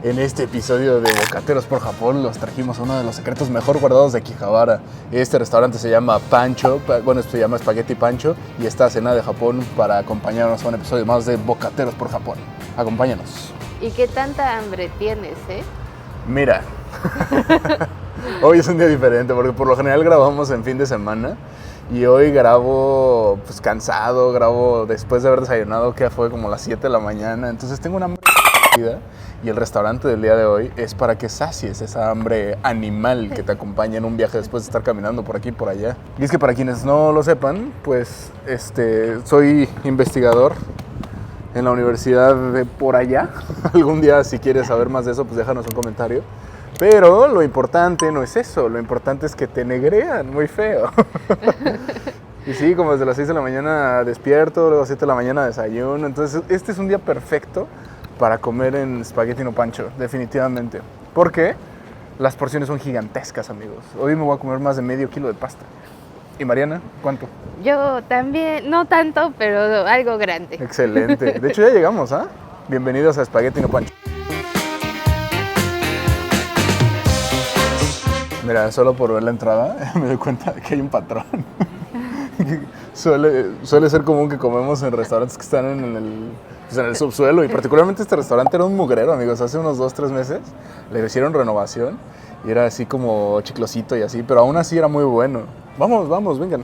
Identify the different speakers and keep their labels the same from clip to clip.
Speaker 1: En este episodio de Bocateros por Japón los trajimos a uno de los secretos mejor guardados de Akihabara. Este restaurante se llama Pancho, bueno, se llama Spaghetti Pancho y está a cena de Japón para acompañarnos a un episodio más de Bocateros por Japón. Acompáñanos.
Speaker 2: ¿Y qué tanta hambre tienes,
Speaker 1: Mira, hoy es un día diferente porque por lo general grabamos en fin de semana y hoy grabo pues cansado, grabo después de haber desayunado que fue como las 7 de la mañana, entonces tengo una hambre y el restaurante del día de hoy es para que sacies esa hambre animal que te acompaña en un viaje después de estar caminando por aquí y por allá. Y es que para quienes no lo sepan, pues soy investigador en la universidad de por allá. Algún día si quieres saber más de eso, pues déjanos un comentario. Pero lo importante no es eso, lo importante es que te negrean muy feo. Y sí, como desde las 6 de la mañana despierto, luego a las 7 de la mañana desayuno. Entonces este es un día perfecto para comer en Spaghetti no Pancho, definitivamente. Porque las porciones son gigantescas, amigos. Hoy me voy a comer más de medio kilo de pasta. ¿Y Mariana, cuánto?
Speaker 2: Yo también, no tanto, pero algo grande.
Speaker 1: Excelente. De hecho ya llegamos, ¿ah? Bienvenidos a Spaghetti no Pancho. Mira, solo por ver la entrada me doy cuenta que hay un patrón. Suele ser común que comemos en restaurantes que están en el subsuelo, y particularmente este restaurante era un mugrero, amigos. Hace unos 2-3 meses le hicieron renovación y era así como chiclosito y así, pero aún así era muy bueno. Vamos, vengan.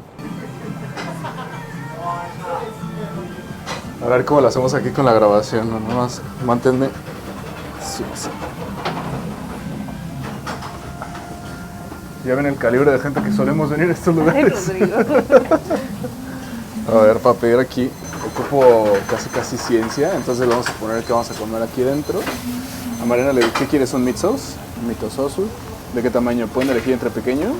Speaker 1: A ver cómo lo hacemos aquí con la grabación, ¿no? Nada más manténme. Sí. Ya ven el calibre de gente que solemos venir a estos lugares. A ver, para pedir aquí ocupo casi ciencia, entonces le vamos a poner que vamos a comer aquí dentro. A Mariana le digo, ¿qué quieres? ¿Un mitososu? ¿De qué tamaño? Pueden elegir entre pequeño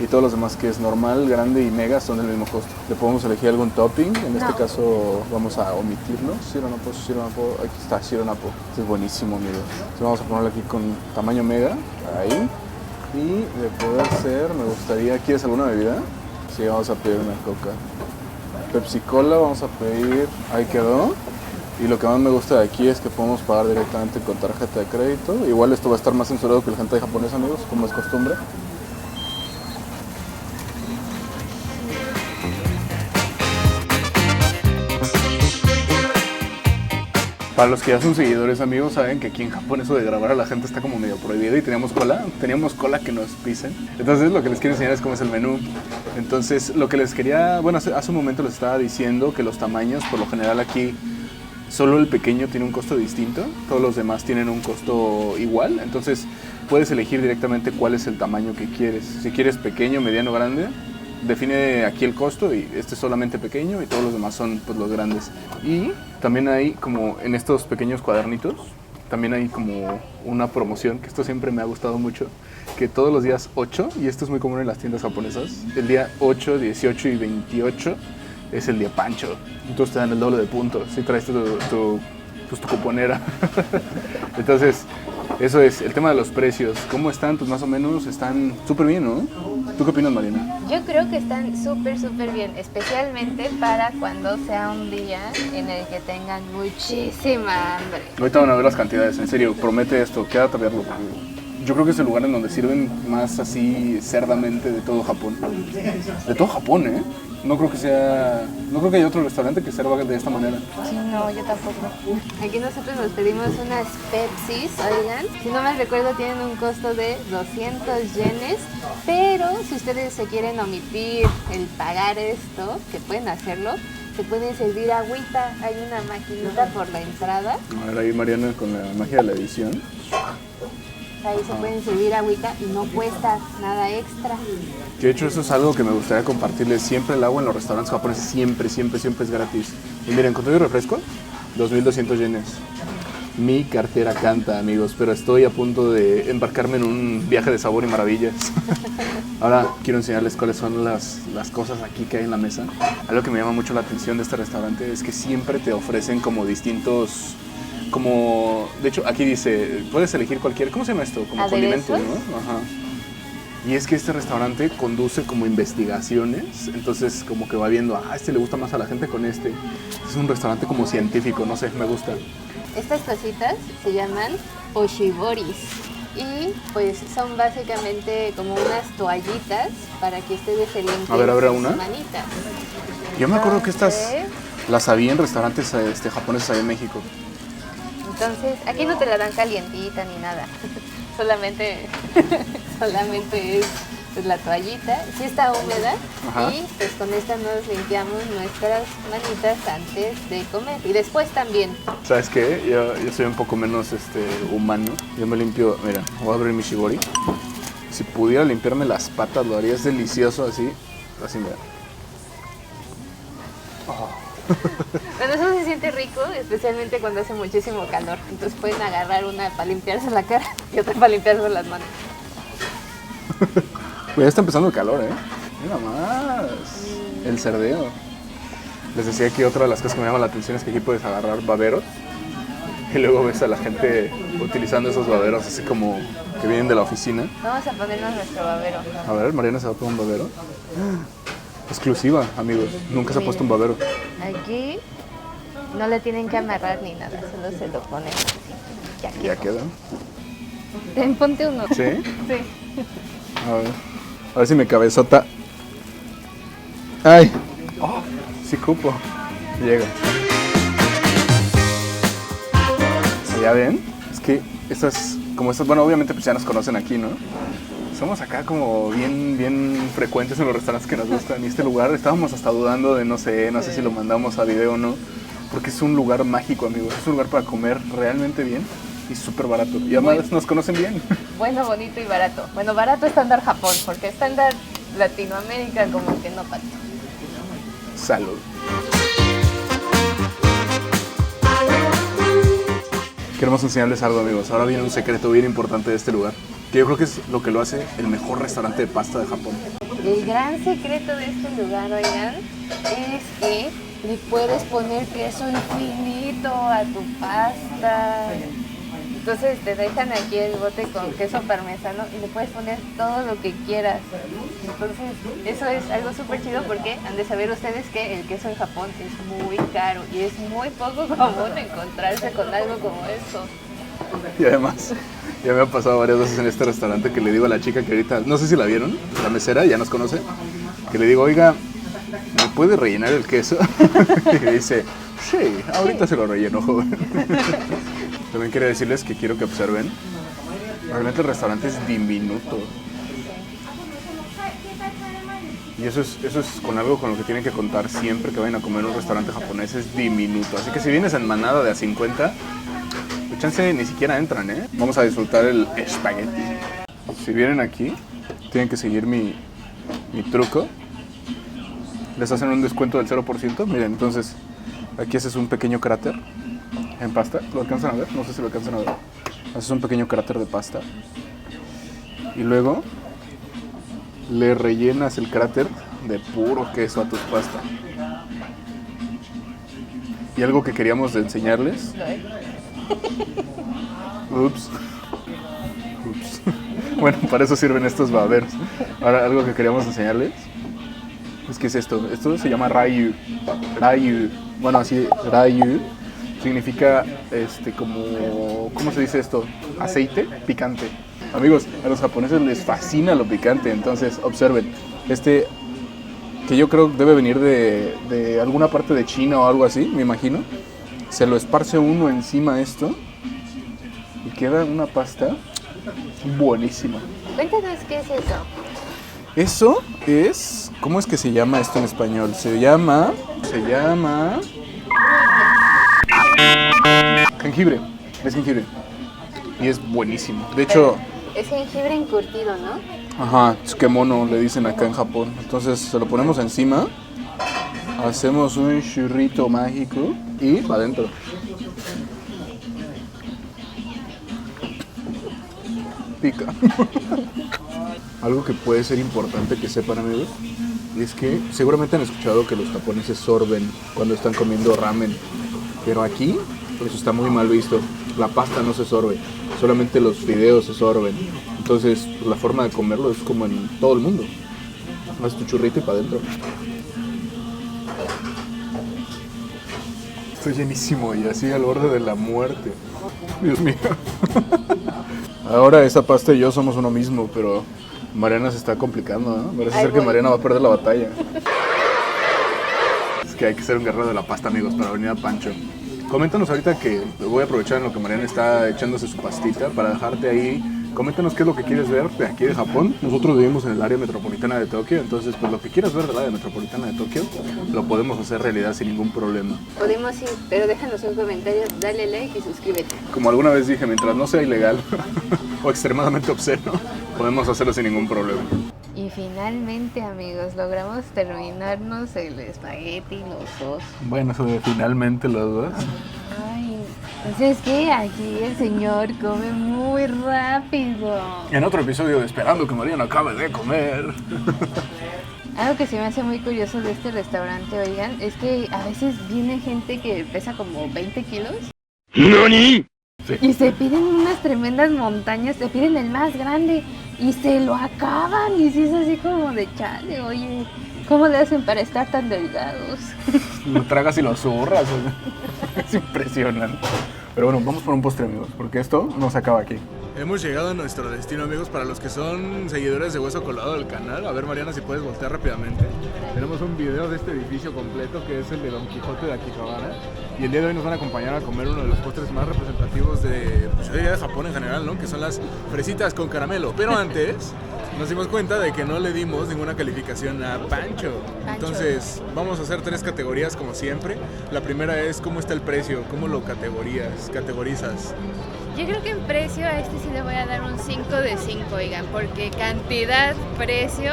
Speaker 1: y todos los demás que es normal, grande y mega son del mismo costo. Le podemos elegir algún topping, en este caso vamos a omitirlo. Shironapo, aquí está Shironapo. Este es buenísimo, amigo. Entonces vamos a ponerlo aquí con tamaño mega, ahí. Y de poder ser, me gustaría, ¿quieres alguna bebida? Sí, vamos a pedir una coca. Pepsi Cola vamos a pedir, ahí quedó. Y lo que más me gusta de aquí es que podemos pagar directamente con tarjeta de crédito. Igual esto va a estar más censurado que el hentai japonés, amigos, como es costumbre. Para los que ya son seguidores, amigos, saben que aquí en Japón eso de grabar a la gente está como medio prohibido y teníamos cola que nos pisen. Entonces lo que les quiero enseñar es cómo es el menú. Entonces lo que les quería, bueno, hace un momento les estaba diciendo que los tamaños, por lo general aquí, solo el pequeño tiene un costo distinto, todos los demás tienen un costo igual. Entonces puedes elegir directamente cuál es el tamaño que quieres. Si quieres pequeño, mediano, grande, define aquí el costo y este es solamente pequeño y todos los demás son pues los grandes. Y también hay como en estos pequeños cuadernitos, también hay como una promoción, que esto siempre me ha gustado mucho, que todos los días 8, y esto es muy común en las tiendas japonesas, el día 8, 18 y 28 es el día Pancho. Entonces te dan el doble de puntos si traes tu cuponera. Entonces, eso es el tema de los precios. ¿Cómo están? Pues más o menos están súper bien, ¿no? ¿Tú qué opinas, Mariana?
Speaker 2: Yo creo que están súper bien, especialmente para cuando sea un día en el que tengan muchísima hambre.
Speaker 1: Ahorita van a ver las cantidades, en serio, promete esto, quédate a verlo. Yo creo que es el lugar en donde sirven más así cerdamente de todo Japón. De todo Japón, ¿eh? No creo que haya otro restaurante que sirva de esta manera.
Speaker 2: Sí, no, yo tampoco. Aquí nosotros nos pedimos unas Pepsis, oigan. Si no mal recuerdo, tienen un costo de 200 yenes. Pero si ustedes se quieren omitir el pagar esto, que pueden hacerlo, se pueden servir agüita. Hay una maquinita por la entrada.
Speaker 1: A ver, ahí Mariana con la magia de la edición.
Speaker 2: Ahí se pueden servir agüita y no cuesta nada extra.
Speaker 1: De hecho, eso es algo que me gustaría compartirles. Siempre el agua en los restaurantes japoneses, siempre es gratis. Y miren, con todo y refresco, 2,200 yenes. Mi cartera canta, amigos, pero estoy a punto de embarcarme en un viaje de sabor y maravillas. Ahora quiero enseñarles cuáles son las cosas aquí que hay en la mesa. Algo que me llama mucho la atención de este restaurante es que siempre te ofrecen como distintos... de hecho, aquí dice, puedes elegir cualquier, ¿cómo se llama esto? Como condimento, ¿no? Ajá. Y es que este restaurante conduce como investigaciones, entonces como que va viendo, este le gusta más a la gente con este. Es un restaurante como científico, no sé, me gusta.
Speaker 2: Estas cositas se llaman oshiboris. Y pues son básicamente como unas toallitas para que ustedes se limpien
Speaker 1: ¿habrá
Speaker 2: sus
Speaker 1: una?
Speaker 2: manitas.
Speaker 1: Yo me acuerdo que estas
Speaker 2: Entonces,
Speaker 1: las había en restaurantes japoneses allá en México.
Speaker 2: Entonces, aquí no te la dan calientita ni nada. solamente es pues, la toallita. Sí está húmeda.
Speaker 1: Ajá.
Speaker 2: Y pues con esta nos limpiamos nuestras manitas antes de comer. Y después también.
Speaker 1: ¿Sabes qué? Yo soy un poco menos humano. Yo me limpio, mira, voy a abrir mi shibori. Si pudiera limpiarme las patas, lo haría. Es delicioso así. Así, mira.
Speaker 2: Bueno, eso se siente rico, especialmente cuando hace muchísimo calor. Entonces pueden agarrar una para limpiarse la cara y otra para limpiarse las manos.
Speaker 1: Pues ya está empezando el calor, ¿eh? Mira más. El cerdeo. Les decía que otra de las cosas que me llama la atención es que aquí puedes agarrar baberos. Y luego ves a la gente utilizando esos baberos así como que vienen de la oficina.
Speaker 2: Vamos a ponernos nuestro babero.
Speaker 1: A ver, Mariana se va a poner un babero. Exclusiva, amigos. Nunca se ha puesto un babero.
Speaker 2: Aquí no le tienen que amarrar ni nada, solo se lo ponen así.
Speaker 1: Ya queda.
Speaker 2: Ponte uno.
Speaker 1: ¿Sí?
Speaker 2: Sí.
Speaker 1: A ver si mi cabezota. ¡Ay! ¡Oh! Sí cupo. Llega. ¿Ya ven? Es que bueno, obviamente pues ya nos conocen aquí, ¿no? Somos acá como bien frecuentes en los restaurantes que nos gustan. Y este lugar, estábamos hasta dudando de no sé si lo mandamos a video o no. Porque es un lugar mágico, amigos. Es un lugar para comer realmente bien y súper barato. Y además nos conocen bien.
Speaker 2: Bueno, bonito y barato. Bueno, barato estándar Japón, porque estándar Latinoamérica como que no tanto.
Speaker 1: Salud. Queremos enseñarles algo, amigos. Ahora viene un secreto bien importante de este lugar, que yo creo que es lo que lo hace el mejor restaurante de pasta de Japón.
Speaker 2: El gran secreto de este lugar, oigan, es que le puedes poner queso infinito a tu pasta. Entonces te dejan aquí el bote con queso parmesano y le puedes poner todo lo que quieras. Entonces eso es algo súper chido porque han de saber ustedes que el queso en Japón es muy caro y es muy poco común encontrarse con algo como esto.
Speaker 1: Y además, ya me ha pasado varias veces en este restaurante que le digo a la chica que ahorita, no sé si la vieron, la mesera, ya nos conoce, que le digo, oiga, ¿me puede rellenar el queso? Y me dice, sí, ahorita se lo relleno, joven. También quería decirles que quiero que observen, realmente el restaurante es diminuto. Y eso es con algo con lo que tienen que contar siempre que vayan a comer en un restaurante japonés, es diminuto. Así que si vienes en manada de a 50, pues chance ni siquiera entran, ¿eh? Vamos a disfrutar el espagueti. Si vienen aquí, tienen que seguir mi truco. Les hacen un descuento del 0%. Miren, entonces, aquí haces un pequeño cráter en pasta. ¿Lo alcanzan a ver? No sé si lo alcanzan a ver. Haces un pequeño cráter de pasta. Y luego le rellenas el cráter de puro queso a tu pasta. Y algo que queríamos enseñarles. Ups. Bueno, para eso sirven estos baberos. Ahora, algo que queríamos enseñarles es que es esto. Esto se llama rayu. Rayu. Bueno, así, rayu significa como, ¿cómo se dice esto? Aceite picante. Amigos, a los japoneses les fascina lo picante, entonces observen. Que yo creo debe venir de alguna parte de China o algo así, me imagino. Se lo esparce uno encima esto y queda una pasta buenísima.
Speaker 2: Cuéntanos qué es eso.
Speaker 1: Eso es, ¿cómo es que se llama esto en español? Se llama jengibre. Es jengibre. Y es buenísimo. De hecho,
Speaker 2: es jengibre encurtido, ¿no?
Speaker 1: ajá, tsukemono le dicen acá en Japón. Entonces se lo ponemos encima, hacemos un churrito mágico y va adentro. Pica. Algo que puede ser importante que sepan, amigos, y es que seguramente han escuchado que los japoneses sorben cuando están comiendo ramen, pero aquí pues está muy mal visto. La pasta no se sorbe, solamente los fideos se sorben. Entonces la forma de comerlo es como en todo el mundo. Haz tu churrito y para adentro. Estoy llenísimo y así al borde de la muerte. Dios mío. Ahora esa pasta y yo somos uno mismo, pero Mariana se está complicando, ¿no? Parece ser que Mariana va a perder la batalla. Es que hay que ser un guerrero de la pasta, amigos, para venir a Pancho. Coméntanos ahorita, que voy a aprovechar en lo que Mariana está echándose su pastita para dejarte ahí. Coméntanos qué es lo que quieres ver de aquí de Japón. Nosotros vivimos en el área metropolitana de Tokio, entonces pues lo que quieras ver del área metropolitana de Tokio lo podemos hacer realidad sin ningún problema.
Speaker 2: Podemos ir, pero déjanos un comentario, dale like y suscríbete.
Speaker 1: Como alguna vez dije, mientras no sea ilegal o extremadamente obsceno, podemos hacerlo sin ningún problema.
Speaker 2: Y finalmente, amigos, logramos terminarnos el espagueti, los dos.
Speaker 1: Bueno, eso de finalmente los dos.
Speaker 2: Ay, entonces que aquí el señor come muy rápido.
Speaker 1: En otro episodio de Esperando que Mariana acabe de comer.
Speaker 2: Algo que se me hace muy curioso de este restaurante, oigan, es que a veces viene gente que pesa como 20 kilos.
Speaker 1: ¿Nani? Sí.
Speaker 2: Y se piden unas tremendas montañas, se piden el más grande y se lo acaban. Y si es así como de chale, oye, ¿cómo le hacen para estar tan delgados?
Speaker 1: Lo tragas y lo zurras. Es impresionante. Pero bueno, vamos por un postre, amigos, porque esto no se acaba aquí. Hemos llegado a nuestro destino, amigos. Para los que son seguidores de Hueso Colorado del canal, a ver, Mariana, si puedes voltear rápidamente. Tenemos un video de este edificio completo, que es el de Don Quijote de Akihabara. Y el día de hoy nos van a acompañar a comer uno de los postres más representativos de, pues, de Japón en general, ¿no? Que son las fresitas con caramelo. Pero antes nos dimos cuenta de que no le dimos ninguna calificación a Pancho. Entonces vamos a hacer 3 categorías como siempre. La primera es cómo está el precio, cómo lo categorizas.
Speaker 2: Yo creo que en precio a este sí le voy a dar un 5 de 5, oigan, porque cantidad, precio...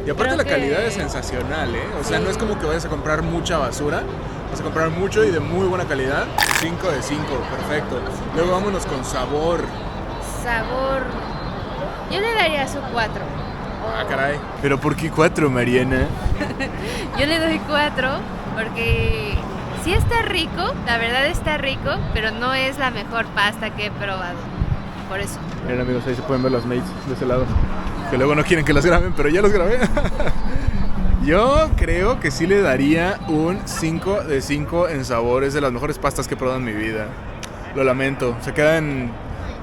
Speaker 1: Y aparte la
Speaker 2: creo
Speaker 1: calidad
Speaker 2: que...
Speaker 1: es sensacional, ¿eh? O sea,
Speaker 2: Sí.
Speaker 1: no es como que vayas a comprar mucha basura, vas a comprar mucho y de muy buena calidad. 5 de 5, perfecto. Luego vámonos con sabor.
Speaker 2: Sabor... Yo le daría su 4.
Speaker 1: Ah, caray. ¿Pero por qué 4, Mariana?
Speaker 2: Yo le doy 4 porque sí está rico, la verdad está rico, pero no es la mejor pasta que he probado. Por eso.
Speaker 1: Miren, amigos, ahí se pueden ver las mates de ese lado. Que luego no quieren que las graben, pero ya los grabé. Yo creo que sí le daría un 5 de 5 en sabor. Es de las mejores pastas que he probado en mi vida. Lo lamento. Se quedan...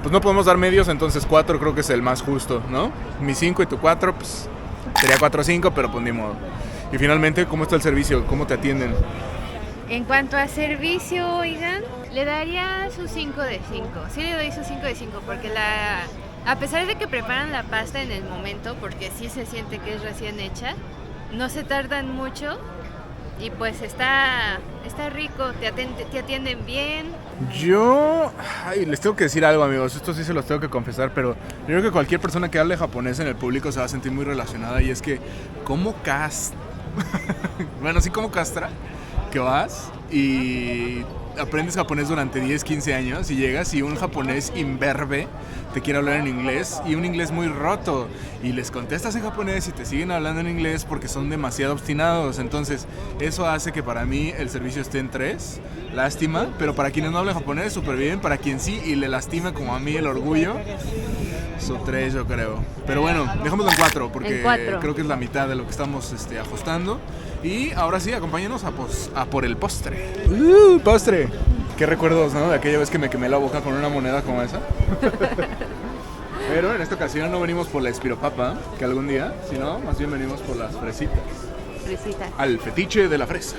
Speaker 1: Pues no podemos dar medios, entonces 4 creo que es el más justo, ¿no? Mi 5 y tu 4, pues sería 4-5, pero pues ni modo. Y finalmente, ¿cómo está el servicio? ¿Cómo te atienden?
Speaker 2: En cuanto a servicio, oigan, le daría su 5 de 5. Sí le doy su 5 de 5 porque a pesar de que preparan la pasta en el momento, porque sí se siente que es recién hecha, no se tardan mucho y pues está rico, te atienden bien.
Speaker 1: Yo... Ay, les tengo que decir algo, amigos. Esto sí se los tengo que confesar, pero yo creo que cualquier persona que hable japonés en el público se va a sentir muy relacionada. Y es que, ¿cómo bueno, sí, como castra que vas y aprendes japonés durante 10, 15 años y llegas y un japonés imberbe te quiere hablar en inglés y un inglés muy roto y les contestas en japonés y te siguen hablando en inglés porque son demasiado obstinados. Entonces eso hace que para mí el servicio esté en 3, lástima, pero para quienes no hablan japonés súper bien, para quien sí y le lastima como a mí el orgullo, su 3 yo creo. Pero bueno, dejémoslo en 4 porque creo que es la mitad de lo que estamos ajustando. Y ahora sí, acompáñenos a por el postre. ¡Postre! Qué recuerdos, ¿no? De aquella vez que me quemé la boca con una moneda como esa. Pero en esta ocasión no venimos por la espiropapa, que algún día, sino más bien venimos por las fresitas.
Speaker 2: Fresitas.
Speaker 1: Al fetiche de la fresa.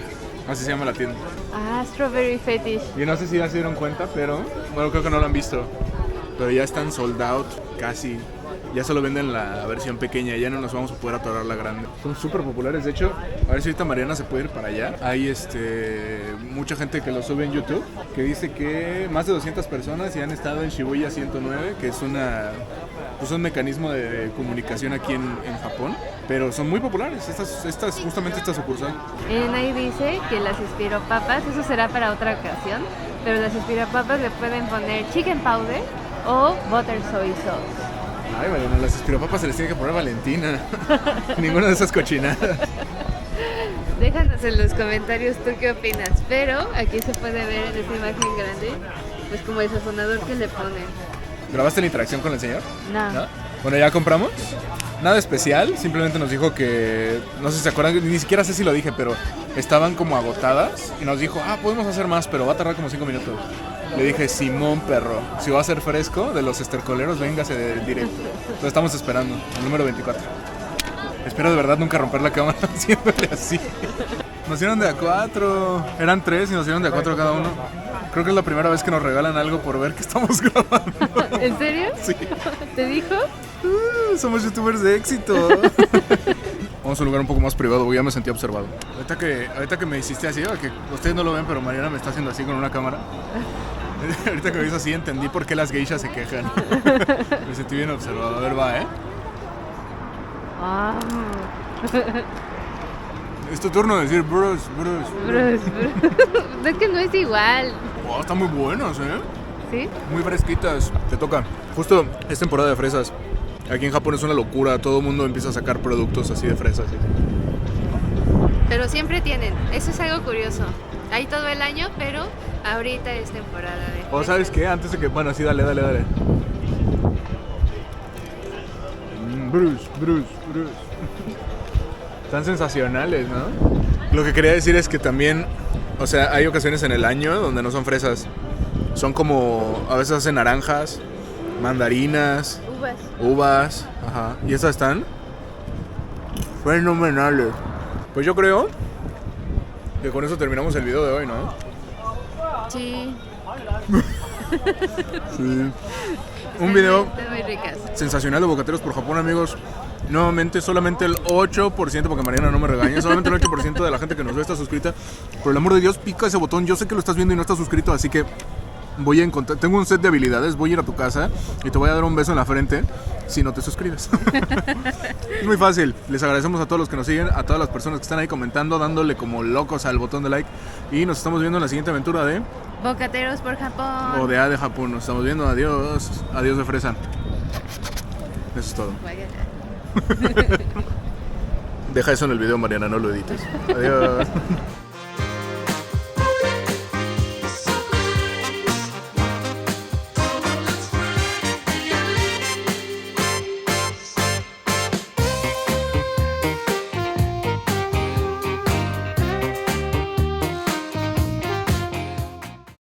Speaker 1: Así se llama la tienda.
Speaker 2: Ah, Strawberry Fetish.
Speaker 1: Y no sé si ya se dieron cuenta, pero... Bueno, creo que no lo han visto. Pero ya están sold out, casi. Ya solo venden la versión pequeña, ya no nos vamos a poder atorar la grande. Son súper populares, de hecho, a ver si ahorita Mariana se puede ir para allá. Hay mucha gente que lo sube en YouTube, que dice que más de 200 personas ya han estado en Shibuya 109, que es un mecanismo de comunicación aquí en Japón, pero son muy populares, justamente esta sucursal.
Speaker 2: Ahí dice que las espiropapas, eso será para otra ocasión, pero las espiropapas le pueden poner chicken powder o butter soy sauce.
Speaker 1: Ay, bueno, las espiropapas se les tiene que poner Valentina. Ninguna de esas cochinadas.
Speaker 2: Déjanos en los comentarios tú qué opinas, pero aquí se puede ver en esta imagen grande, pues como el sazonador que le ponen.
Speaker 1: ¿Grabaste la interacción con el señor?
Speaker 2: No.
Speaker 1: Bueno, ya compramos. Nada especial, simplemente nos dijo que, no sé si se acuerdan, ni siquiera sé si lo dije, pero estaban como agotadas y nos dijo, podemos hacer más, pero va a tardar como 5 minutos. Le dije, Simón, perro, si va a ser fresco de los estercoleros, véngase del directo. Entonces estamos esperando, el número 24. Espero de verdad nunca romper la cámara haciéndole así. Nos dieron de a 4, eran 3 y nos dieron de a 4 cada uno. Creo que es la primera vez que nos regalan algo por ver que estamos grabando.
Speaker 2: ¿En serio?
Speaker 1: Sí.
Speaker 2: ¿Te dijo?
Speaker 1: Somos youtubers de éxito. Vamos a un lugar un poco más privado, porque ya me sentí observado. Ahorita que me hiciste así, que ustedes no lo ven, pero Mariana me está haciendo así con una cámara. Ahorita que me hizo así, entendí por qué las geishas se quejan. Me sentí bien observado. A ver, va, ¿eh? Es tu turno de decir Bruce.
Speaker 2: Es que no es igual.
Speaker 1: Oh, están muy buenos, ¿eh?
Speaker 2: ¿Sí?
Speaker 1: Muy fresquitas. Te toca. Justo es temporada de fresas. Aquí en Japón es una locura. Todo el mundo empieza a sacar productos así de fresas. ¿Sí?
Speaker 2: Pero siempre tienen. Eso es algo curioso. Hay todo el año, pero ahorita es temporada de fresas.
Speaker 1: O ¿sabes qué? Antes de que... Bueno, sí, dale. Bruce. Están sensacionales, ¿no? Lo que quería decir es que también, o sea, hay ocasiones en el año donde no son fresas. Son como, a veces hacen naranjas, mandarinas, uvas, ajá. Y esas están fenomenales. Pues yo creo que con eso terminamos el video de hoy, ¿no?
Speaker 2: Sí.
Speaker 1: Sí. Un video
Speaker 2: Están muy ricas.
Speaker 1: sensacional de Bocateros por Japón, amigos. Nuevamente, solamente el 8%, porque Mariana no me regaña, solamente el 8% de la gente que nos ve está suscrita. Por el amor de Dios, pica ese botón. Yo sé que lo estás viendo y no estás suscrito, así que voy a encontrar... Tengo un set de habilidades, voy a ir a tu casa y te voy a dar un beso en la frente si no te suscribes. Es muy fácil. Les agradecemos a todos los que nos siguen, a todas las personas que están ahí comentando, dándole como locos al botón de like. Y nos estamos viendo en la siguiente aventura de...
Speaker 2: Bocateros por Japón.
Speaker 1: O de A de Japón. Nos estamos viendo. Adiós. Adiós de fresa. Eso es todo.
Speaker 2: Vaya.
Speaker 1: Deja eso en el video, Mariana, no lo edites. Adiós.